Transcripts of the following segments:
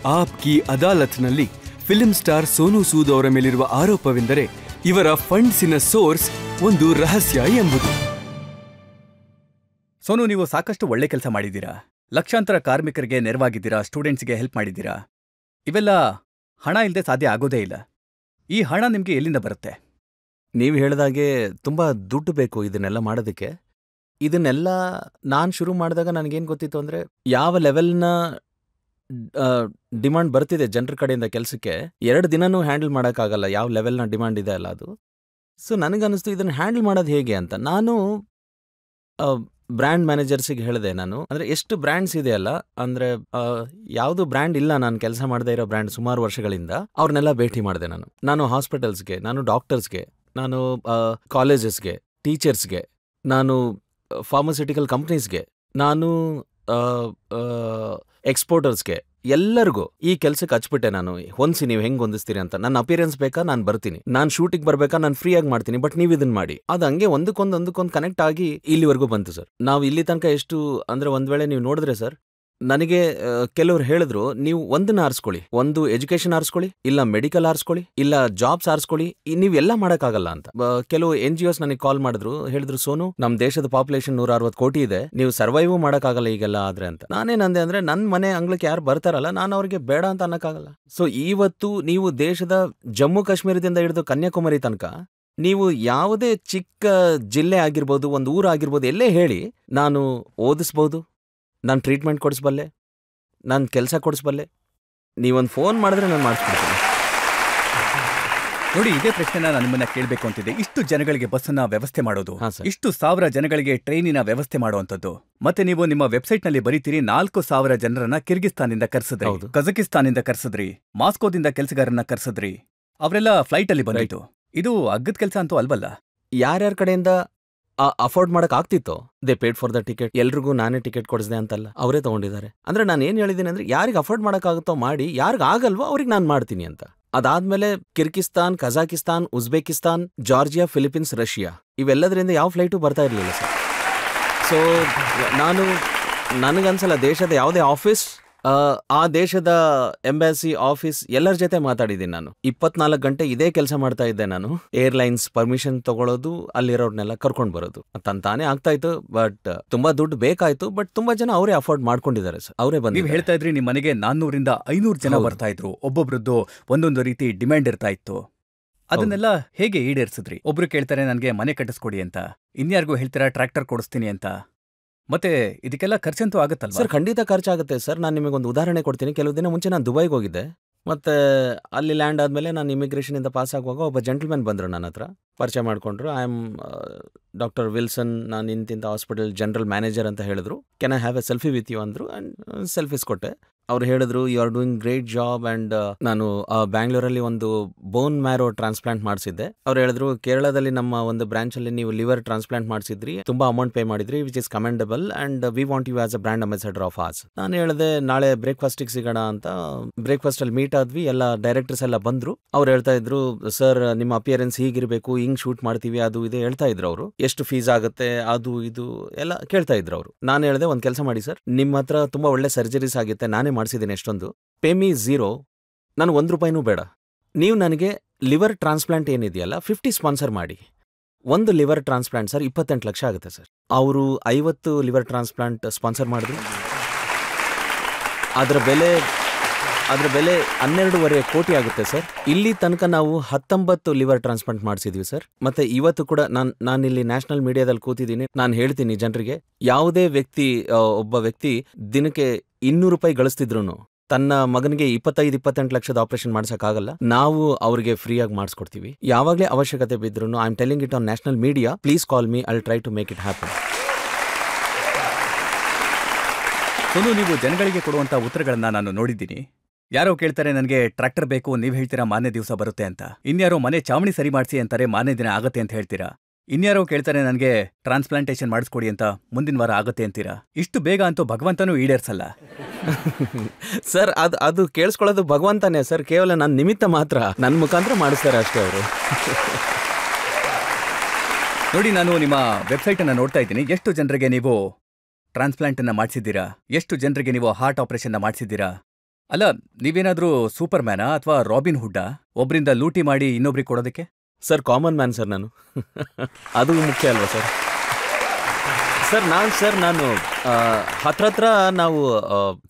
App ಕಿ ಅದಾಲತ್ನಲ್ಲಿ film star Sonu Sood ಅವರ ಮೇಲಿರುವ ಆರೋಪವೆಂದರೆ ಇವರ ಫಂಡ್ಸಿನ ಸೋರ್ಸ್ ಒಂದು ರಹಸ್ಯ ಎಂಬುದು. ಸೋನು, ನೀವು ಸಾಕಷ್ಟು ಒಳ್ಳೆ ಕೆಲಸ ಮಾಡಿದ್ದೀರಾ. ಲಕ್ಷಾಂತರ ಕಾರ್ಮಿಕರಿಗೆ ನೆರವಾಗಿದ್ದೀರಾ, ಸ್ಟೂಡೆಂಟ್ಸ್ಗೆ ಹೆಲ್ಪ್ ಮಾಡಿದ್ದೀರಾ. ಇವೆಲ್ಲ ಹಣ ಇಲ್ಲದೆ ಸಾಧ್ಯ ಆಗೋದೇ ಇಲ್ಲ. ಈ ಹಣ ನಿಮಗೆ ಎಲ್ಲಿಂದ ಬರುತ್ತೆ? ನೀವು ಹೇಳಿದಾಗೆ ತುಂಬ ದುಡ್ಡು ಬೇಕು ಇದನ್ನೆಲ್ಲ ಮಾಡೋದಕ್ಕೆ. ಇದನ್ನೆಲ್ಲ ನಾನು ಶುರು ಮಾಡಿದಾಗ ನನಗೇನು ಗೊತ್ತಿತ್ತು ಅಂದರೆ, ಯಾವ ಲೆವೆಲ್ನ ಡಿಮಾಂಡ್ ಬರ್ತಿದೆ ಜನರ ಕಡೆಯಿಂದ ಕೆಲಸಕ್ಕೆ 2 ದಿನನೂ ಹ್ಯಾಂಡಲ್ ಮಾಡೋಕ್ಕಾಗಲ್ಲ, ಯಾವ ಲೆವೆಲ್ನ ಡಿಮಾಂಡ್ ಇದೆ ಅಲ್ಲ ಅದು. ಸೊ ನನಗನ್ನಿಸ್ತು ಇದನ್ನು ಹ್ಯಾಂಡಲ್ ಮಾಡೋದು ಹೇಗೆ ಅಂತ. ನಾನು ಬ್ರ್ಯಾಂಡ್ ಮ್ಯಾನೇಜರ್ಸಿಗೆ ಹೇಳಿದೆ, ನಾನು ಅಂದರೆ ಎಷ್ಟು ಬ್ರ್ಯಾಂಡ್ಸ್ ಇದೆಯಲ್ಲ, ಅಂದರೆ ಯಾವುದು ಬ್ರ್ಯಾಂಡ್ ಇಲ್ಲ ನಾನು ಕೆಲಸ ಮಾಡದೇ ಇರೋ ಬ್ರ್ಯಾಂಡ್ ಸುಮಾರು ವರ್ಷಗಳಿಂದ, ಅವ್ರನ್ನೆಲ್ಲ ಭೇಟಿ ಮಾಡಿದೆ. ನಾನು ಹಾಸ್ಪಿಟಲ್ಸ್ಗೆ, ನಾನು ಡಾಕ್ಟರ್ಸ್ಗೆ, ನಾನು ಕಾಲೇಜಸ್ಗೆ, ಟೀಚರ್ಸ್ಗೆ, ನಾನು ಫಾರ್ಮಸ್ಯೂಟಿಕಲ್ ಕಂಪ್ನೀಸ್ಗೆ, ನಾನು ಎಕ್ಸ್ಪೋರ್ಟರ್ಸ್ಗೆ, ಎಲ್ಲರಿಗೂ ಈ ಕೆಲಸಕ್ಕೆ ಹಚ್ಬಿಟ್ಟೆ. ನಾನು ಹೊಂದಿಸಿ ನೀವು ಹೆಂಗೆ ಹೊಂದಿಸ್ತೀರಿ ಅಂತ. ನನ್ನ ಅಪಿಯರೆನ್ಸ್ ಬೇಕಾ ನಾನು ಬರ್ತೀನಿ, ನಾನು ಶೂಟಿಗೆ ಬರಬೇಕಾ ನಾನು ಫ್ರೀಯಾಗಿ ಮಾಡ್ತೀನಿ, ಬಟ್ ನೀವು ಇದನ್ನ ಮಾಡಿ. ಅದು ಹಂಗೆ ಒಂದಕ್ಕೊಂದು ಕನೆಕ್ಟ್ ಆಗಿ ಇಲ್ಲಿವರೆಗೂ ಬಂತು ಸರ್. ನಾವು ಇಲ್ಲಿ ತನಕ ಎಷ್ಟು ಅಂದರೆ, ಒಂದು ವೇಳೆ ನೀವು ನೋಡಿದ್ರೆ ಸರ್, ನನಗೆ ಕೆಲವ್ರು ಹೇಳಿದ್ರು, ನೀವು ಒಂದನ್ನ ಆರಿಸ್ಕೊಳ್ಳಿ, ಒಂದು ಎಜುಕೇಶನ್ ಆರಿಸ್ಕೊಳ್ಳಿ, ಇಲ್ಲ ಮೆಡಿಕಲ್ ಆರಿಸ್ಕೊಳ್ಳಿ, ಇಲ್ಲ ಜಾಬ್ಸ್ ಆರಿಸ್ಕೊಳ್ಳಿ, ನೀವೆಲ್ಲ ಮಾಡೋಕ್ಕಾಗಲ್ಲ ಅಂತ. ಕೆಲವು NGOs ನನಗೆ ಕಾಲ್ ಮಾಡಿದ್ರು, ಹೇಳಿದ್ರು, ಸೋನು ನಮ್ಮ ದೇಶದ ಪಾಪ್ಯುಲೇಷನ್ 160 ಕೋಟಿ ಇದೆ, ನೀವು ಸರ್ವೈವ್ ಮಾಡೋಕ್ಕಾಗಲ್ಲ ಈಗೆಲ್ಲ ಆದ್ರೆ ಅಂತ. ನಾನೇನಂದೆ ಅಂದರೆ, ನನ್ನ ಮನೆ ಅಂಗ್ಳಕ್ಕೆ ಯಾರು ಬರ್ತಾರಲ್ಲ, ನಾನು ಅವ್ರಿಗೆ ಬೇಡ ಅಂತ ಅನ್ನೋಕ್ಕಾಗಲ್ಲ. ಸೊ ಇವತ್ತು ನೀವು ದೇಶದ ಜಮ್ಮು ಕಾಶ್ಮೀರದಿಂದ ಹಿಡಿದು ಕನ್ಯಾಕುಮಾರಿ ತನಕ ನೀವು ಯಾವುದೇ ಚಿಕ್ಕ ಜಿಲ್ಲೆ ಆಗಿರ್ಬೋದು, ಒಂದು ಊರು ಆಗಿರ್ಬೋದು, ಎಲ್ಲೇ ಹೇಳಿ, ನಾನು ಓದಿಸ್ಬೋದು, ನಾನು ಟ್ರೀಟ್ಮೆಂಟ್ ಕೊಡಿಸ್ಬಲ್ಲೆ, ನಾನು ಕೆಲಸ ಕೊಡಿಸ್ಬಲ್ಲೆ. ನೀವೊಂದು ಫೋನ್ ಮಾಡಿದ್ರೆ ನಾನು ಮಾಡಿಸ್ಬಿಡ್ತೀನಿ. ನೋಡಿ, ಇದೇ ಪ್ರಶ್ನೆನ ನಾನು ನಿಮ್ಮನ್ನ ಕೇಳಬೇಕು ಅಂತಿದ್ದೆ. ಇಷ್ಟು ಜನಗಳಿಗೆ ಬಸ್ಸನ್ನ ವ್ಯವಸ್ಥೆ ಮಾಡೋದು, ಇಷ್ಟು 1000 ಜನಗಳಿಗೆ ಟ್ರೈನಿನ ವ್ಯವಸ್ಥೆ ಮಾಡುವಂಥದ್ದು, ಮತ್ತೆ ನೀವು ನಿಮ್ಮ ವೆಬ್ಸೈಟ್ನಲ್ಲಿ ಬರೀತೀರಿ 4000 ಜನರನ್ನ ಕಿರ್ಗಿಸ್ತಾನಿಂದ ಕರ್ಸಿದ್ರಿ, ಕಜಕಿಸ್ತಾನಿಂದ ಕರ್ಸಿದ್ರಿ, ಮಾಸ್ಕೋದಿಂದ ಕೆಲಸಗಾರನ್ನ ಕರ್ಸಿದ್ರಿ, ಅವರೆಲ್ಲ ಫ್ಲೈಟ್ ಅಲ್ಲಿ ಬಂದಿತ್ತು. ಇದು ಅಗ್ಗದ ಕೆಲಸ ಅಂತೂ ಅಲ್ವಲ್ಲ? ಯಾರ್ಯಾರ ಕಡೆಯಿಂದ ಅಫೋರ್ಡ್ ಮಾಡಕ್ ಆಗ್ತಿತ್ತೋ they paid for the ticket. ಎಲ್ರಿಗೂ ನಾನೇ ಟಿಕೆಟ್ ಕೊಡಿಸಿದೆ ಅಂತಲ್ಲ, ಅವರೇ ತಗೊಂಡಿದ್ದಾರೆ. ಅಂದ್ರೆ ನಾನು ಏನ್ ಹೇಳಿದ್ದೀನಿ ಅಂದ್ರೆ, ಯಾರಿಗೆ ಅಫೋರ್ಡ್ ಮಾಡಕ್ಕಾಗುತ್ತೋ ಮಾಡಿ, ಯಾರಿಗೆ ಆಗಲ್ವೋ ಅವ್ರಿಗೆ ನಾನು ಮಾಡ್ತೀನಿ ಅಂತ. ಅದಾದ್ಮೇಲೆ Kyrgyzstan, Kazakhstan, Uzbekistan, Georgia, Philippines, Russia, ಇವೆಲ್ಲದರಿಂದ ಯಾವ ಫ್ಲೈಟು ಬರ್ತಾ ಇರಲಿಲ್ಲ ಸರ್. ಸೊ ನನಗನ್ಸಲ್ಲ ದೇಶದ ಯಾವುದೇ ಆಫೀಸ್, ಆ ದೇಶದ ಎಂಬಾಸಿ ಆಫೀಸ್ ಎಲ್ಲರ ಜೊತೆ ಮಾತಾಡಿದ್ದೀನಿ ನಾನು. 24 ಗಂಟೆ ಇದೇ ಕೆಲಸ ಮಾಡ್ತಾ ಇದ್ದೆ ನಾನು. ಏರ್ಲೈನ್ಸ್ ಪರ್ಮಿಷನ್ ತಗೊಳ್ಳೋದು, ಅಲ್ಲಿರೋರ್ನೆಲ್ಲ ಕರ್ಕೊಂಡು ಬರೋದು ತಾನೇ ಆಗ್ತಾ ಇತ್ತು. ಬಟ್ ತುಂಬಾ ದುಡ್ಡು ಬೇಕಾಯ್ತು. ಬಟ್ ತುಂಬಾ ಜನ ಅವರೇ ಅಫೋರ್ಡ್ ಮಾಡ್ಕೊಂಡಿದ್ದಾರೆ ಸರ್, ಅವರೇ ಬಂದು. ನೀವು ಹೇಳ್ತಾ ಇದ್ರಿ, ನಿಮ್ಮ ಮನೆಗೆ 400 ರಿಂದ 500 ಜನ ಬರ್ತಾ ಇದ್ರು. ಒಬ್ಬೊಬ್ರದ್ದು ಒಂದೊಂದು ರೀತಿ ಡಿಮ್ಯಾಂಡ್ ಇರ್ತಾ ಇತ್ತು. ಅದನ್ನೆಲ್ಲ ಹೇಗೆ ಈಡೇರಿಸಿದ್ರಿ? ಒಬ್ರು ಕೇಳ್ತಾರೆ ನನಗೆ ಮನೆ ಕಟ್ಟಿಸ್ಕೊಡಿ ಅಂತ, ಇನ್ಯಾರಿಗೂ ಹೇಳ್ತೀರಾ ಟ್ರ್ಯಾಕ್ಟರ್ ಕೊಡಿಸ್ತೀನಿ ಅಂತ. ಮತ್ತೆ ಇದಕ್ಕೆಲ್ಲ ಖರ್ಚಂತೂ ಆಗುತ್ತಲ್ಲ ಸರ್? ಖಂಡಿತ ಖರ್ಚಾಗುತ್ತೆ ಸರ್. ನಾನು ನಿಮಗೊಂದು ಉದಾಹರಣೆ ಕೊಡ್ತೀನಿ. ಕೆಲವು ದಿನ ಮುಂಚೆ ನಾನು ದುಬೈಗೆ ಹೋಗಿದ್ದೆ. ಮತ್ತೆ ಅಲ್ಲಿ ಲ್ಯಾಂಡ್ ಆದಮೇಲೆ ನಾನು ಇಮಿಗ್ರೇಷನಿಂದ ಪಾಸ್ ಆಗುವಾಗ ಒಬ್ಬ ಜೆಂಟಲ್ಮನ್ ಬಂದರು, ನನ್ನ ಹತ್ರ ಪರಿಚಯ ಮಾಡಿಕೊಂಡ್ರು. ಐ ಆಮ್ ಡಾಕ್ಟರ್ ವಿಲ್ಸನ್, ನಾನು ಇಂತಿಂಥ ಹಾಸ್ಪಿಟಲ್ ಜನರಲ್ ಮ್ಯಾನೇಜರ್ ಅಂತ ಹೇಳಿದ್ರು. Can I have a selfie with you ಅಂದರು. ಆ್ಯಂಡ್ ಸೆಲ್ಫೀಸ್ ಕೊಟ್ಟೆ. ಅವ್ರು ಹೇಳಿದ್ರು, you are doing great job. And ನಾನು ಬ್ಯಾಂಗ್ಳೂರಲ್ಲಿ ಒಂದು ಬೋನ್ ಮ್ಯಾರೋ ಟ್ರಾನ್ಸ್ಪ್ಲಾಂಟ್ ಮಾಡಿಸಿದ್ದೆ. ಅವ್ರು ಹೇಳಿದ್ರು, ಕೇರಳದಲ್ಲಿ ನಮ್ಮ ಒಂದು ಬ್ರಾಂಚಲ್ಲಿ ನೀವು ಲಿವರ್ ಟ್ರಾನ್ಸ್ಪ್ಲಾಂಟ್ ಮಾಡಿಸಿದ್ರಿ, ತುಂಬಾ ಅಮೌಂಟ್ ಪೇ ಮಾಡಿದ್ರಿ, which is commendable, and we want you as a brand ambassador of us. ನಾನು ಹೇಳಿದೆ, ನಾಳೆ ಬ್ರೇಕ್ಫಾಸ್ಟಿಗೆ ಸಿಗೋಣ ಅಂತ. ಬ್ರೇಕ್ಫಾಸ್ಟಲ್ಲಿ ಮೀಟ್ ಆದ್ವಿ, ಎಲ್ಲ ಡೈರೆಕ್ಟರ್ಸ್ ಎಲ್ಲ ಬಂದರು. ಅವ್ರು ಹೇಳ್ತಾ ಇದ್ರು, ಸರ್ ನಿಮ್ಮ ಅಪಿಯರೆನ್ಸ್ ಹೀಗಿರಬೇಕು, ಹಿಂಗ್ ಶೂಟ್ ಮಾಡ್ತೀವಿ, ಅದು ಇದೆ ಹೇಳ್ತಾ ಇದ್ರು ಅವರು. ಎಷ್ಟು ಫೀಸ್ ಆಗುತ್ತೆ, ಅದು ಇದು ಎಲ್ಲ ಕೇಳ್ತಾ ಇದ್ರು ಅವರು. ನಾನು ಹೇಳಿದೆ, ಒಂದು ಕೆಲಸ ಮಾಡಿ ಸರ್, ನಿಮ್ಮ ಹತ್ರ ತುಂಬಾ ಒಳ್ಳೆ ಸರ್ಜರೀಸ್ ಆಗುತ್ತೆ, ನಾನೇ ಮಾಡಿಸಿದ್ದೀನಿ ಎಷ್ಟೊಂದು, ಪೇ ಮೀ 0, ನಾನು ₹1 ಬೇಡ. ನೀವು ನನಗೆ ಲಿವರ್ ಟ್ರಾನ್ಸ್ಪ್ಲಾಂಟ್ ಏನಿದೆಯಲ್ಲ 50 ಸ್ಪಾನ್ಸರ್ ಮಾಡಿ. ಒಂದು ಲಿವರ್ ಟ್ರಾನ್ಸ್ಪ್ಲಾಂಟ್ ಸರ್ 28 ಲಕ್ಷ ಆಗುತ್ತೆ ಸರ್. ಅವರು 50 ಲಿವರ್ ಟ್ರಾನ್ಸ್ಪ್ಲಾಂಟ್ ಸ್ಪಾನ್ಸರ್ ಮಾಡಿದ್ರು. ಅದರ ಬೆಲೆ 12.5 ಕೋಟಿ ಆಗುತ್ತೆ ಸರ್. ಇಲ್ಲಿ ತನಕ ನಾವು 19 ಲಿವರ್ ಟ್ರಾನ್ಸ್ಪ್ಲಾಂಟ್ ಮಾಡಿಸಿದ್ವಿ ಸರ್. ಮತ್ತೆ ಇವತ್ತು ಕೂಡ ನಾನಿಲ್ಲಿ ನ್ಯಾಷನಲ್ ಮೀಡಿಯಾದಲ್ಲಿ ಕೂತಿದ್ದೀನಿ. ನಾನು ಹೇಳ್ತೀನಿ ಜನರಿಗೆ, ಯಾವುದೇ ವ್ಯಕ್ತಿ, ಒಬ್ಬ ವ್ಯಕ್ತಿ ದಿನಕ್ಕೆ ₹200 ಗಳಿಸ್ತಿದ್ರು ತನ್ನ ಮಗನಿಗೆ 25-28 ಲಕ್ಷದ ಆಪರೇಷನ್ ಮಾಡ್ಸಕ್ಕಾಗಲ್ಲ. ನಾವು ಅವ್ರಿಗೆ ಫ್ರೀಯಾಗಿ ಮಾಡಿಸ್ಕೊಡ್ತೀವಿ. ಯಾವಾಗಲೇ ಅವಶ್ಯಕತೆ ಬಿದ್ರು, I am telling it on national media, please call me, I will try to make it happen. Sonu, ನೀವು ಜನಗಳಿಗೆ ಕೊಡುವಂತ ಉತ್ತರಗಳನ್ನ ನಾನು ನೋಡಿದ್ದೀನಿ. ಯಾರೋ ಕೇಳ್ತಾರೆ ನನಗೆ ಟ್ರ್ಯಾಕ್ಟರ್ ಬೇಕು, ನೀವು ಹೇಳ್ತೀರಾ ಮಾರನೇ ದಿವಸ ಬರುತ್ತೆ ಅಂತ. ಇನ್ಯಾರೋ ಮನೆ ಚಾವಣಿ ಸರಿ ಮಾಡಿಸಿ ಅಂತಾರೆ, ಮಾರನೇ ದಿನ ಆಗತ್ತೆ ಅಂತ ಹೇಳ್ತೀರಾ. ಇನ್ಯಾರೋ ಕೇಳ್ತಾರೆ ನನಗೆ ಟ್ರಾನ್ಸ್ಪ್ಲಾಂಟೇಷನ್ ಮಾಡಿಸ್ಕೊಡಿ ಅಂತ, ಮುಂದಿನ ವಾರ ಆಗತ್ತೆ ಅಂತೀರಾ. ಇಷ್ಟು ಬೇಗ ಅಂತೂ ಭಗವಂತನೂ ಈಡೇರ್ಸಲ್ಲ ಸರ್. ಅದು ಕೇಳಿಸ್ಕೊಳ್ಳೋದು ಭಗವಂತನೇ ಸರ್, ಕೇವಲ ನನ್ನ ನಿಮಿತ್ತ ಮಾತ್ರ, ನನ್ನ ಮುಖಾಂತರ ಮಾಡಿಸ್ತಾರೆ ಅಷ್ಟೇ ಅವರು. ನೋಡಿ, ನಾನು ನಿಮ್ಮ ವೆಬ್ಸೈಟ್ ಅನ್ನ ನೋಡ್ತಾ ಇದ್ದೀನಿ. ಎಷ್ಟು ಜನರಿಗೆ ನೀವು ಟ್ರಾನ್ಸ್ಪ್ಲಾಂಟ್ ಅನ್ನ ಮಾಡಿಸಿದ್ದೀರಾ, ಎಷ್ಟು ಜನರಿಗೆ ನೀವು ಹಾರ್ಟ್ ಆಪರೇಷನ್ ಮಾಡಿಸಿದ್ದೀರಾ, ಅಲ್ಲ, ನೀವೇನಾದ್ರೂ ಸೂಪರ್ ಮ್ಯಾನಾ ಅಥವಾ ರಾಬಿನ್ ಹುಡ್ಡಾ ಒಬ್ರಿಂದ ಲೂಟಿ ಮಾಡಿ ಇನ್ನೊಬ್ರಿಗೆ ಕೊಡೋದಕ್ಕೆ? ಸರ್ ಕಾಮನ್ ಮ್ಯಾನ್ ಸರ್ ನಾನು. ಅದು ಮುಖ್ಯ ಅಲ್ವಾ ಸರ್? ನಾನು ಹತ್ರ ನಾವು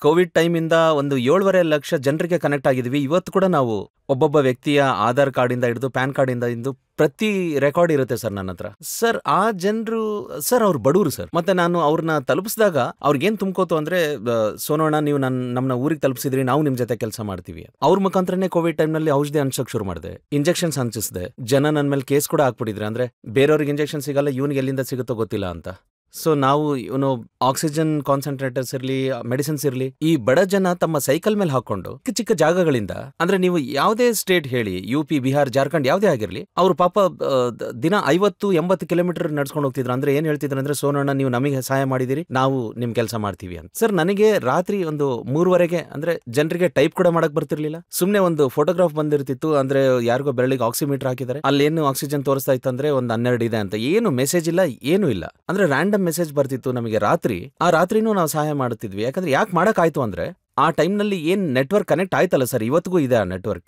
ಕೋವಿಡ್ ಟೈಮಿಂದ ಒಂದು 7.5 ಲಕ್ಷ ಜನರಿಗೆ ಕನೆಕ್ಟ್ ಆಗಿದ್ದೀವಿ. ಇವತ್ತು ಕೂಡ ನಾವು ಒಬ್ಬೊಬ್ಬ ವ್ಯಕ್ತಿಯ ಆಧಾರ್ ಕಾರ್ಡಿಂದ ಹಿಡಿದು ಪ್ಯಾನ್ ಕಾರ್ಡಿಂದ ಹಿಡಿದು ಪ್ರತಿ ರೆಕಾರ್ಡ್ ಇರುತ್ತೆ ಸರ್ ನನ್ನ ಹತ್ರ. ಸರ್ ಆ ಜನರು ಸರ್ ಅವ್ರು ಬಡವರು ಸರ್. ಮತ್ತೆ ನಾನು ಅವ್ರನ್ನ ತಲುಪಿಸಿದಾಗ ಅವ್ರಿಗೇನ್ ತುಂಬ್ಕೋತು ಅಂದ್ರೆ, ಸೋನೋಣ ನೀವು ನಮ್ಮನ್ನ ಊರಿಗೆ ತಲುಪಿಸಿದ್ರಿ, ನಾವು ನಿಮ್ ಜೊತೆ ಕೆಲಸ ಮಾಡ್ತೀವಿ. ಅವ್ರ ಮುಖಾಂತರನೇ ಕೋವಿಡ್ ಟೈಮ್ನಲ್ಲಿ ಔಷಧಿ ಹಂಚಕ್ ಶುರು ಮಾಡಿದೆ, ಇಂಜೆಕ್ಷನ್ಸ್ ಹಂಚಿಸಿದೆ. ಜನ ನನ್ನ ಮೇಲೆ ಕೇಸ್ ಕೂಡ ಹಾಕ್ಬಿಟ್ಟಿದ್ರೆ, ಅಂದ್ರೆ ಬೇರೆಯವ್ರಿಗೆ ಇಂಜೆಕ್ಷನ್ ಸಿಗಲ್ಲ, ಇವನಿಗೆ ಎಲ್ಲಿಂದ ಸಿಗುತ್ತೋ ಗೊತ್ತಿಲ್ಲ ಅಂತ. ಸೊ ನಾವು ಇವನು ಆಕ್ಸಿಜನ್ ಕಾನ್ಸಂಟ್ರೇಟರ್ಸ್ ಇರ್ಲಿ, ಮೆಡಿಸಿನ್ಸ್ ಇರ್ಲಿ, ಈ ಬಡ ಜನ ತಮ್ಮ ಸೈಕಲ್ ಮೇಲೆ ಹಾಕೊಂಡು ಚಿಕ್ಕ ಚಿಕ್ಕ ಜಾಗಗಳಿಂದ, ಅಂದ್ರೆ ನೀವು ಯಾವುದೇ ಸ್ಟೇಟ್ ಹೇಳಿ, UP, ಬಿಹಾರ್, ಜಾರ್ಖಂಡ್ ಯಾವುದೇ ಆಗಿರ್ಲಿ, ಅವ್ರು ಪಾಪ ದಿನ 50-80 ಕಿಲೋಮೀಟರ್ ನಡ್ಸ್ಕೊಂಡು ಹೋಗ್ತಿದ್ರು. ಅಂದ್ರೆ ಏನ್ ಹೇಳ್ತಿದ್ರು ಅಂದ್ರೆ, ಸೋನಣ್ಣ ನೀವು ನಮಗೆ ಸಹಾಯ ಮಾಡಿದಿರಿ, ನಾವು ನಿಮ್ ಕೆಲಸ ಮಾಡ್ತೀವಿ ಅಂತ. ಸರ್ ನನಗೆ ರಾತ್ರಿ ಒಂದು 3:30 ಅಂದ್ರೆ ಜನರಿಗೆ ಟೈಪ್ ಕೂಡ ಮಾಡಕ್ ಬರ್ತಿರ್ಲಿಲ್ಲ. ಸುಮ್ನೆ ಒಂದು ಫೋಟೋಗ್ರಾಫ್ ಬಂದಿರ್ತಿತ್ತು, ಅಂದ್ರೆ ಯಾರಿಗೋ ಬೆರಳಿಗೆ ಆಕ್ಸಿಮೀಟರ್ ಹಾಕಿದ್ದಾರೆ, ಅಲ್ಲೇನು ಆಕ್ಸಿಜನ್ ತೋರಿಸ್ತಾ ಇತ್ತು ಅಂದ್ರೆ ಒಂದು 12 ಇದೆ ಅಂತ. ಏನು ಮೆಸೇಜ್ ಇಲ್ಲ, ಏನು ಇಲ್ಲ. ಅಂದ್ರೆ ರ್ಯಾಂಡಮ್ ಮೆಸೇಜ್ ಬರ್ತಿತ್ತು ನಮಗೆ ರಾತ್ರಿ. ಆ ರಾತ್ರಿನೂ ನಾವು ಸಹಾಯ ಮಾಡುತ್ತಿದ್ವಿ. ಯಾಕಂದ್ರೆ ಯಾಕೆ ಮಾಡಕ್ ಆಯ್ತು ಅಂದ್ರೆ, ಆ ಟೈಮ್ನಲ್ಲಿ ಏನ್ ನೆಟ್ವರ್ಕ್ ಕನೆಕ್ಟ್ ಆಯ್ತಲ್ಲ ಸರ್, ಇವತ್ತಿಗೂ ಇದೆ ಆ ನೆಟ್ವರ್ಕ್.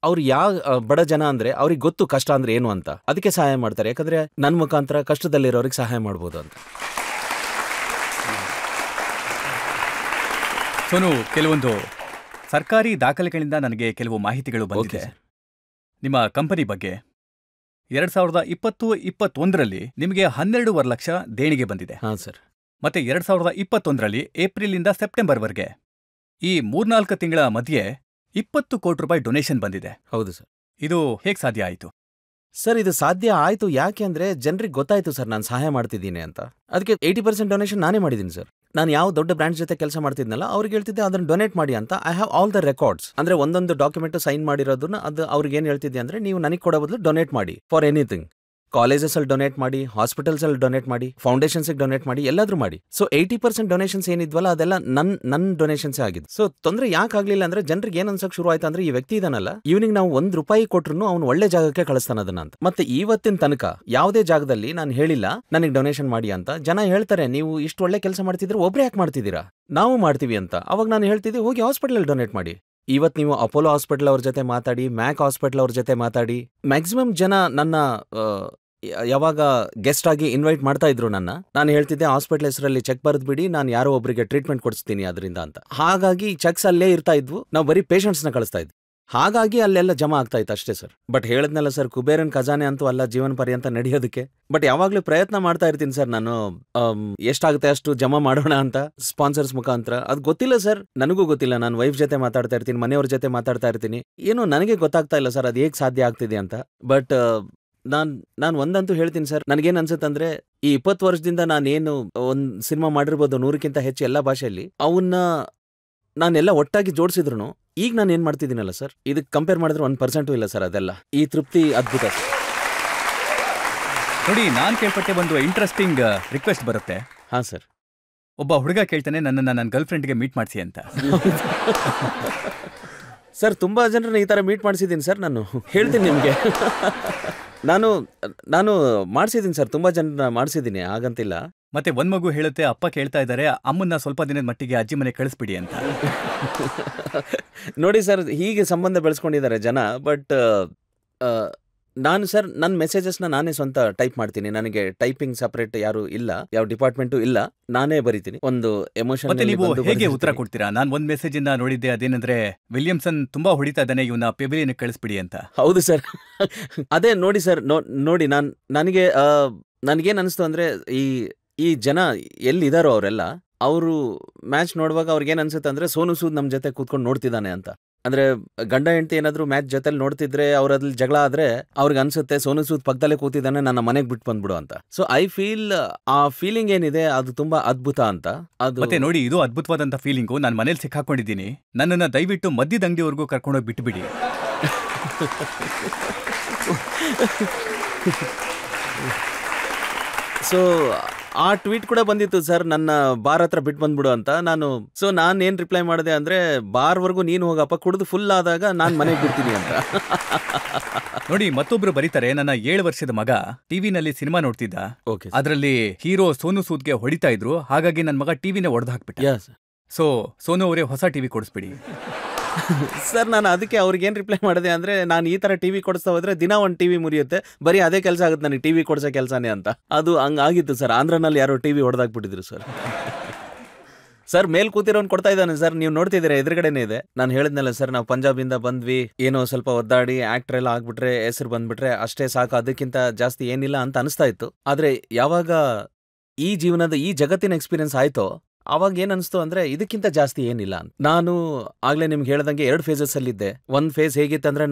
ಅವ್ರು ಯಾವ ಬಡ ಜನ ಅಂದ್ರೆ ಅವ್ರಿಗೆ ಗೊತ್ತು ಕಷ್ಟ ಅಂದ್ರೆ ಏನು ಅಂತ, ಅದಕ್ಕೆ ಸಹಾಯ ಮಾಡ್ತಾರೆ. ಯಾಕಂದ್ರೆ ನನ್ ಮುಖಾಂತರ ಕಷ್ಟದಲ್ಲಿರೋರಿಗೆ ಸಹಾಯ ಮಾಡ್ಬೋದು ಅಂತ. ಸೋನು, ಕೆಲವೊಂದು ಸರ್ಕಾರಿ ದಾಖಲೆಗಳಿಂದ ನನಗೆ ಕೆಲವು ಮಾಹಿತಿಗಳು ಬಂದಿದೆ ನಿಮ್ಮ ಕಂಪನಿ ಬಗ್ಗೆ. 2020-21ರಲ್ಲಿ ನಿಮಗೆ 12.5 ಲಕ್ಷ ದೇಣಿಗೆ ಬಂದಿದೆ. ಹಾ ಸರ್. ಮತ್ತೆ 2021ರಲ್ಲಿ ಏಪ್ರಿಲಿಂದ ಸೆಪ್ಟೆಂಬರ್ವರೆಗೆ ಈ 3-4 ತಿಂಗಳ ಮಧ್ಯೆ 20 ಕೋಟಿ ರೂಪಾಯಿ ಡೊನೇಷನ್ ಬಂದಿದೆ. ಹೌದು ಸರ್. ಇದು ಹೇಗ್ ಸಾಧ್ಯ ಆಯಿತು? ಸರ್ ಇದು ಸಾಧ್ಯ ಆಯ್ತು ಯಾಕೆ ಅಂದ್ರೆ, ಜನರಿಗೆ ಗೊತ್ತಾಯ್ತು ಸರ್ ನಾನು ಸಹಾಯ ಮಾಡ್ತಿದ್ದೀನಿ ಅಂತ. ಅದಕ್ಕೆ 80% ಡೊನೇಷನ್ ನಾನೇ ಮಾಡಿದ್ದೀನಿ ಸರ್. ನಾನು ಯಾವ ದೊಡ್ಡ ಬ್ರ್ಯಾಂಡ್ ಜೊತೆ ಕೆಲಸ ಮಾಡ್ತಿದ್ನಲ್ಲ, ಅವ್ರಿಗೆ ಹೇಳ್ತಿದ್ದೆ ಅದನ್ನ ಡೊನೇಟ್ ಮಾಡಿ ಅಂತ. I have all the records. ಅಂದ್ರೆ ಒಂದೊಂದು ಡಾಕ್ಯುಮೆಂಟ್ ಸೈನ್ ಮಾಡಿರೋದನ್ನ ಅದು ಅವ್ರಿಗೆ ಏನ್ ಹೇಳ್ತಿದ್ದೆ ಅಂದ್ರೆ, ನೀವು ನನಗೆ ಕೊಡೋ ಬದಲು ಡೊನೇಟ್ ಮಾಡಿ ಫಾರ್ ಎನಿಥಿಂಗ್. ಕಾಲೇಜಸ್ ಅಲ್ಲಿ ಡೊನೇಟ್ ಮಾಡಿ, ಹಾಸ್ಪಿಟಲ್ಸ್ ಅಲ್ಲಿ ಡೊನೇಟ್ ಮಾಡಿ, ಫೌಂಡೇಶನ್ಸ್ ಡೊನೇಟ್ ಮಾಡಿ, ಎಲ್ಲಾದ್ರೂ ಮಾಡಿ. ಸೊ 80% ಡೊನೇಷನ್ಸ್ ಏನಿದ್ವಲ್ಲ ಅದೆಲ್ಲ ನನ್ನ ಡೊನೇಷನ್ಸ್ ಆಗಿದೆ. ಸೊ ತೊಂದ್ರೆ ಯಾಕೆ ಆಗ್ಲಿಲ್ಲ ಅಂದ್ರೆ, ಜನರಿಗೆ ಏನ್ ಅನ್ಸಕ್ ಶುರು ಆಯ್ತು ಅಂದ್ರೆ, ಈ ವ್ಯಕ್ತಿ ಇದನ್ನಲ್ಲ, ಇವನಿಗೆ ನಾವು ₹1 ಕೊಟ್ರು ಅವ್ನು ಒಳ್ಳೆ ಜಾಗಕ್ಕೆ ಕಳಿಸ್ತಾನ ಅದನ್ನ ಅಂತ. ಮತ್ತೆ ಇವತ್ತಿನ ತನಕ ಯಾವುದೇ ಜಾಗದಲ್ಲಿ ನಾನು ಹೇಳಿಲ್ಲ ನನಗೆ ಡೊನೇಷನ್ ಮಾಡಿ ಅಂತ. ಜನ ಹೇಳ್ತಾರೆ, ನೀವು ಇಷ್ಟು ಒಳ್ಳೆ ಕೆಲಸ ಮಾಡ್ತಿದ್ರೆ ಒಬ್ರೇ ಯಾಕೆ ಮಾಡ್ತಿದ್ದೀರಾ, ನಾವು ಮಾಡ್ತೀವಿ ಅಂತ. ಅವಾಗ ನಾನು ಹೇಳ್ತಿದ್ದೆ, ಹೋಗಿ ಹಾಸ್ಪಿಟಲ್ ಅಲ್ಲಿ ಡೊನೇಟ್ ಮಾಡಿ. ಇವತ್ತು ನೀವು ಅಪೋಲೋ ಹಾಸ್ಪಿಟಲ್ ಅವ್ರ ಜೊತೆ ಮಾತಾಡಿ, ಮ್ಯಾಕ್ ಹಾಸ್ಪಿಟಲ್ ಅವ್ರ ಜೊತೆ ಮಾತಾಡಿ, ಮ್ಯಾಕ್ಸಿಮಮ್ ಜನ ನನ್ನ ಯಾವಾಗ ಗೆಸ್ಟ್ ಆಗಿ ಇನ್ವೈಟ್ ಮಾಡ್ತಾ ಇದ್ರು ನಾನು ಹೇಳ್ತಿದ್ದೆ, ಹಾಸ್ಪಿಟಲ್ ಹೆಸರಲ್ಲಿ ಚೆಕ್ ಬರೆದ್ಬಿಡಿ, ನಾನು ಯಾರೋ ಒಬ್ಬರಿಗೆ ಟ್ರೀಟ್ಮೆಂಟ್ ಕೊಡಿಸ್ತೀನಿ ಅದರಿಂದ ಅಂತ. ಹಾಗಾಗಿ ಚೆಕ್ಸ್ ಅಲ್ಲೇ ಇರ್ತಾ ಇದ್ವು, ನಾವು ಬರೀ ಪೇಷಂಟ್ಸ್ನ ಕಳಿಸ್ತಾ ಇದ್ವಿ. ಹಾಗಾಗಿ ಅಲ್ಲೆಲ್ಲ ಜಮಾ ಆಗ್ತಾ ಇತ್ತು ಅಷ್ಟೇ ಸರ್. ಬಟ್ ಹೇಳದ್ನಲ್ಲ ಸರ್, ಕುಬೇರನ್ ಖಜಾನೆ ಅಂತೂ ಅಲ್ಲ ಜೀವನ ಪರ್ಯಂತ ನಡೆಯೋದಕ್ಕೆ. ಬಟ್ ಯಾವಾಗ್ಲೂ ಪ್ರಯತ್ನ ಮಾಡ್ತಾ ಇರ್ತೀನಿ ಸರ್ ನಾನು, ಎಷ್ಟಾಗುತ್ತೆ ಅಷ್ಟು ಜಮಾ ಮಾಡೋಣ ಅಂತ ಸ್ಪಾನ್ಸರ್ಸ್ ಮುಖಾಂತರ. ಅದು ಗೊತ್ತಿಲ್ಲ ಸರ್, ನನಗೂ ಗೊತ್ತಿಲ್ಲ. ನಾನು ವೈಫ್ ಜೊತೆ ಮಾತಾಡ್ತಾ ಇರ್ತೀನಿ, ಮನೆಯವ್ರ ಜೊತೆ ಮಾತಾಡ್ತಾ ಇರ್ತೀನಿ, ಏನೋ ನನಗೆ ಗೊತ್ತಾಗ್ತಾ ಇಲ್ಲ ಸರ್ ಅದು ಹೇಗೆ ಸಾಧ್ಯ ಆಗ್ತಿದೆ ಅಂತ. ಬಟ್ ನಾನು ಒಂದಂತೂ ಹೇಳ್ತೀನಿ ಸರ್, ನನಗೇನು ಅನ್ಸುತ್ತಂದ್ರೆ, ಈ 20 ವರ್ಷದಿಂದ ನಾನೇನು ಒಂದು ಸಿನಿಮಾ ಮಾಡಿರ್ಬೋದು 100ಕ್ಕಿಂತ ಹೆಚ್ಚು ಎಲ್ಲ ಭಾಷೆಯಲ್ಲಿ, ಅವನ್ನ ನಾನೆಲ್ಲ ಒಟ್ಟಾಗಿ ಜೋಡಿಸಿದ್ರು ಈಗ ನಾನು ಏನ್ ಮಾಡ್ತಿದ್ದೀನಲ್ಲ ಸರ್, ಇದಕ್ಕೆ ಕಂಪೇರ್ ಮಾಡಿದ್ರೆ 1% ಇಲ್ಲ ಸರ್. ಅದೆಲ್ಲ ಈ ತೃಪ್ತಿ ಅದ್ಭುತ ಸರ್. ನೋಡಿ, ನಾನು ಕೇಳ್ಪಟ್ಟೆ ಒಂದು ಇಂಟ್ರೆಸ್ಟಿಂಗ್ ರಿಕ್ವೆಸ್ಟ್ ಬರುತ್ತೆ. ಹಾ ಸರ್. ಒಬ್ಬ ಹುಡುಗ ಕೇಳ್ತಾನೆ, ನನ್ನ ಗರ್ಲ್ ಫ್ರೆಂಡ್ಗೆ ಮೀಟ್ ಮಾಡಿಸಿ ಅಂತ. ಸರ್ ತುಂಬಾ ಜನರನ್ನ ಈ ತರ ಮೀಟ್ ಮಾಡಿಸಿದ್ದೀನಿ ಸರ್. ನಾನು ಹೇಳ್ತೀನಿ ನಿಮ್ಗೆ, ನಾನು ಮಾಡಿಸಿದ್ದೀನಿ ಸರ್, ತುಂಬಾ ಜನರನ್ನ ಮಾಡಿಸಿದ್ದೀನಿ, ಹಾಗಂತಿಲ್ಲ. ಮತ್ತೆ ಒಂದ್ ಮಗು ಹೇಳುತ್ತೆ, ಅಪ್ಪ ಕೇಳ್ತಾ ಇದ್ದಾರೆ ಅಮ್ಮನ್ನ ಸ್ವಲ್ಪ ದಿನದ ಮಟ್ಟಿಗೆ ಅಜ್ಜಿ ಮನೆ ಕಳಿಸ್ಬಿಡಿ ಅಂತ. ನೋಡಿ ಸರ್, ಹೀಗೆ ಸಂಬಂಧ ಬೆಳೆಸ್ಕೊಂಡಿದ್ದಾರೆ ಜನ. ಬಟ್ ನಾನು ಸರ್ ನನ್ನ ಮೆಸೇಜಸ್ನ ನಾನೇ ಸ್ವಂತ ಟೈಪ್ ಮಾಡ್ತೀನಿ. ನನಗೆ ಟೈಪಿಂಗ್ ಸಪರೇಟ್ ಯಾರು ಇಲ್ಲ, ಯಾವ ಡಿಪಾರ್ಟ್ಮೆಂಟು ಇಲ್ಲ, ನಾನೇ ಬರೀತೀನಿ. ಒಂದು ಎಮೋಷನ್. ಮತ್ತೆ ನೀವು ಹೇಗೆ ಉತ್ತರ ಕೊಡ್ತೀರಾ? ನಾನು ಒಂದ್ ಮೆಸೇಜ್ ಇಂದ ನೋಡಿದ್ದೆ, ಅದೇನಂದ್ರೆ ವಿಲಿಯಮ್ಸನ್ ತುಂಬಾ ಹೊಡಿತಾ ಇದ್ದಾನೆ, ಇವನ್ನ ಪೆವಿಲಿಯನ್ ಕಳಿಸ್ಬಿಡಿ ಅಂತ. ಹೌದು ಸರ್. ಅದೇ ನೋಡಿ ಸರ್, ನೋಡಿ ನನಗೇನ್ ಅನಿಸ್ತು ಅಂದ್ರೆ, ಈ ಜನ ಎಲ್ಲಿದಾರೋ ಅವರೆಲ್ಲ, ಅವರು ಮ್ಯಾಚ್ ನೋಡುವಾಗ ಅವ್ರಿಗೇನ್ ಅನ್ಸುತ್ತೆ ಅಂದ್ರೆ, ಸೋನು ಸೂದ್ ನಮ್ ಜೊತೆ ಕೂತ್ಕೊಂಡು ನೋಡ್ತಿದ್ದಾನೆ ಅಂತ. ಅಂದ್ರೆ ಗಂಡ ಹೆಂಡತಿ ಏನಾದ್ರು ಮ್ಯಾಚ್ ಜೊತೆಲಿ ನೋಡ್ತಿದ್ರೆ, ಅವ್ರದ್ರಲ್ಲಿ ಜಗಳ ಆದ್ರೆ ಅವ್ರಿಗೆ ಅನ್ಸುತ್ತೆ ಸೋನು ಸೂದ್ ಪಕ್ಕದಲ್ಲೇ ಕೂತಿದ್ದಾನೆ, ನನ್ನ ಮನೆಗೆ ಬಿಟ್ಟು ಬಂದ್ಬಿಡು ಅಂತ. ಸೊ ಐ ಫೀಲ್ ಆ ಫೀಲಿಂಗ್ ಏನಿದೆ ಅದು ತುಂಬಾ ಅದ್ಭುತ ಅಂತ. ಅದು ಮತ್ತೆ ನೋಡಿ, ಇದು ಅದ್ಭುತವಾದಂತ ಫೀಲಿಂಗು. ನಾನು ಮನೇಲಿ ಸಿಕ್ಕಾಕೊಂಡಿದ್ದೀನಿ, ನನ್ನನ್ನ ದಯವಿಟ್ಟು ಮಧ್ಯದ ಅಂಗಡಿವರೆಗೂ ಕರ್ಕೊಂಡೋಗಿ ಬಿಟ್ಬಿಡಿ. ಸೊ ಆ ಟ್ವೀಟ್ ಕೂಡ ಬಂದಿತ್ತು ಸರ್, ನನ್ನ ಬಾರ್ ಹತ್ರ ಬಿಟ್ಟು ಬಂದ್ಬಿಡು ಅಂತ. ನಾನು ಏನ್ ರಿಪ್ಲೈ ಮಾಡಿದೆ ಅಂದ್ರೆ, ಬಾರ್ವರೆಗೂ ನೀನು ಹೋಗಪ್ಪ, ಕುಡಿದು ಫುಲ್ ಆದಾಗ ನಾನ್ ಮನೆಗೆ ಬಿಡ್ತೀನಿ ಅಂತ. ನೋಡಿ, ಮತ್ತೊಬ್ರು ಬರೀತಾರೆ, ನನ್ನ 7 ವರ್ಷದ ಮಗ ಟಿವಿನಲ್ಲಿ ಸಿನಿಮಾ ನೋಡ್ತಿದ್ದ, ಅದರಲ್ಲಿ ಹೀರೋ ಸೋನು ಸೂದ್ಗೆ ಹೊಡಿತಾ ಇದ್ರು, ಹಾಗಾಗಿ ನನ್ನ ಮಗ ಟಿವಿನ ಒಡೆದು ಹಾಕ್ಬಿಟ್ಟ. ಸೊ ಸೋನು ಅವರೇ ಹೊಸ ಟಿವಿ ಕೊಡಿಸ್ಬಿಡಿ. ಸರ್ ನಾನು ಅದಕ್ಕೆ ಅವ್ರಿಗೇನು ರಿಪ್ಲೈ ಮಾಡಿದೆ ಅಂದರೆ, ನಾನು ಈ ಥರ ಟಿವಿ ಕೊಡಿಸ್ತಾ ಹೋದ್ರೆ ದಿನ ಒಂದು ಟಿವಿ ಮುರಿಯುತ್ತೆ, ಬರೀ ಅದೇ ಕೆಲಸ ಆಗುತ್ತೆ ನನಗೆ, ಟಿವಿ ಕೊಡಿಸೋ ಕೆಲಸನೇ ಅಂತ. ಅದು ಹಂಗಾಗಿತ್ತು ಸರ್. ಆಂಧ್ರನಲ್ಲಿ ಯಾರೋ ಟಿವಿ ಹೊಡೆದಾಕ್ಬಿಟ್ಟಿದ್ರು ಸರ್. ಸರ್ ಮೇಲ್ ಕೂತಿರೋನ್ ಕೊಡ್ತಾ ಇದ್ದಾನೆ ಸರ್, ನೀವು ನೋಡ್ತಿದ್ದೀರಾ ಎದುರುಗಡೆನೇ ಇದೆ. ನಾನು ಹೇಳಿದ್ನಲ್ಲ ಸರ್, ನಾವು ಪಂಜಾಬಿಂದ ಬಂದ್ವಿ, ಏನೋ ಸ್ವಲ್ಪ ಒದ್ದಾಡಿ ಆಕ್ಟರ್ ಎಲ್ಲ ಆಗ್ಬಿಟ್ರೆ, ಹೆಸರು ಬಂದ್ಬಿಟ್ರೆ ಅಷ್ಟೇ ಸಾಕು, ಅದಕ್ಕಿಂತ ಜಾಸ್ತಿ ಏನಿಲ್ಲ ಅಂತ ಅನಿಸ್ತಾ ಇತ್ತು. ಆದ್ರೆ ಯಾವಾಗ ಈ ಜೀವನದ ಈ ಜಗತ್ತಿನ ಎಕ್ಸ್ಪೀರಿಯನ್ಸ್ ಆಯ್ತೋ ಅವಾಗ ಏನ್ ಅನಿಸ್ತು ಅಂದ್ರೆ ಇದಕ್ಕಿಂತ ಜಾಸ್ತಿ ಏನಿಲ್ಲ ಅಂತ. ನಾನು ಆಗ್ಲೇ ನಿಮ್ಗೆ ಹೇಳ್ದಂಗೆ 2 ಫೇಸಸ್ ಅಲ್ಲಿದ್ದೆ. ಒಂದ್ ಫೇಸ್ ಹೇಗಿತ್ತಂದ್ರೆ,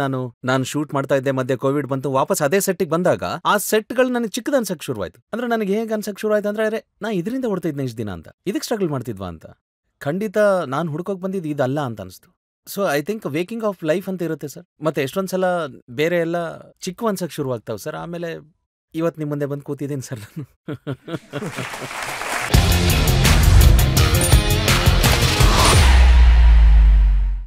ನಾನು ಶೂಟ್ ಮಾಡ್ತಾ ಇದ್ದೆ, ಮಧ್ಯೆ ಕೋವಿಡ್ ಬಂತು, ವಾಪಸ್ ಅದೇ ಸೆಟ್ಗೆ ಬಂದಾಗ ಆ ಸೆಟ್ಗಳು ನನಗೆ ಚಿಕ್ಕದ ಅನ್ಸಕ್ ಶುರುವಾಯ್ತು. ಅಂದ್ರೆ ನನಗೆ ಹೇಗೆ ಅನ್ಸಕ್ ಶುರುವಾಯ್ತು ಅಂದ್ರೆ, ಅರೆ ನಾ ಇದರಿಂದ ಹೊಡ್ತಿದ್ದೆ ಇಷ್ಟು ದಿನ ಅಂತ, ಇದಕ್ಕೆ ಸ್ಟ್ರಗಲ್ ಮಾಡ್ತಿದ್ವಾ ಅಂತ. ಖಂಡಿತ ನಾನು ಹುಡ್ಕೋಕ್ ಬಂದಿದ್ದು ಇದಲ್ಲ ಅಂತ ಅನಿಸ್ತು. So I think waking of life ಅಂತ ಇರುತ್ತೆ ಸರ್. ಮತ್ತೆ ಎಷ್ಟೊಂದ್ಸಲ ಬೇರೆ ಎಲ್ಲ ಚಿಕ್ಕ ಅನ್ಸಕ್ ಶುರುವಾಗ್ತಾವ ಸರ್. ಆಮೇಲೆ ಇವತ್ತು ನಿಮ್ಮ ಮುಂದೆ ಬಂದು ಕೂತಿದ್ದೀನಿ ಸರ್ ನಾನು.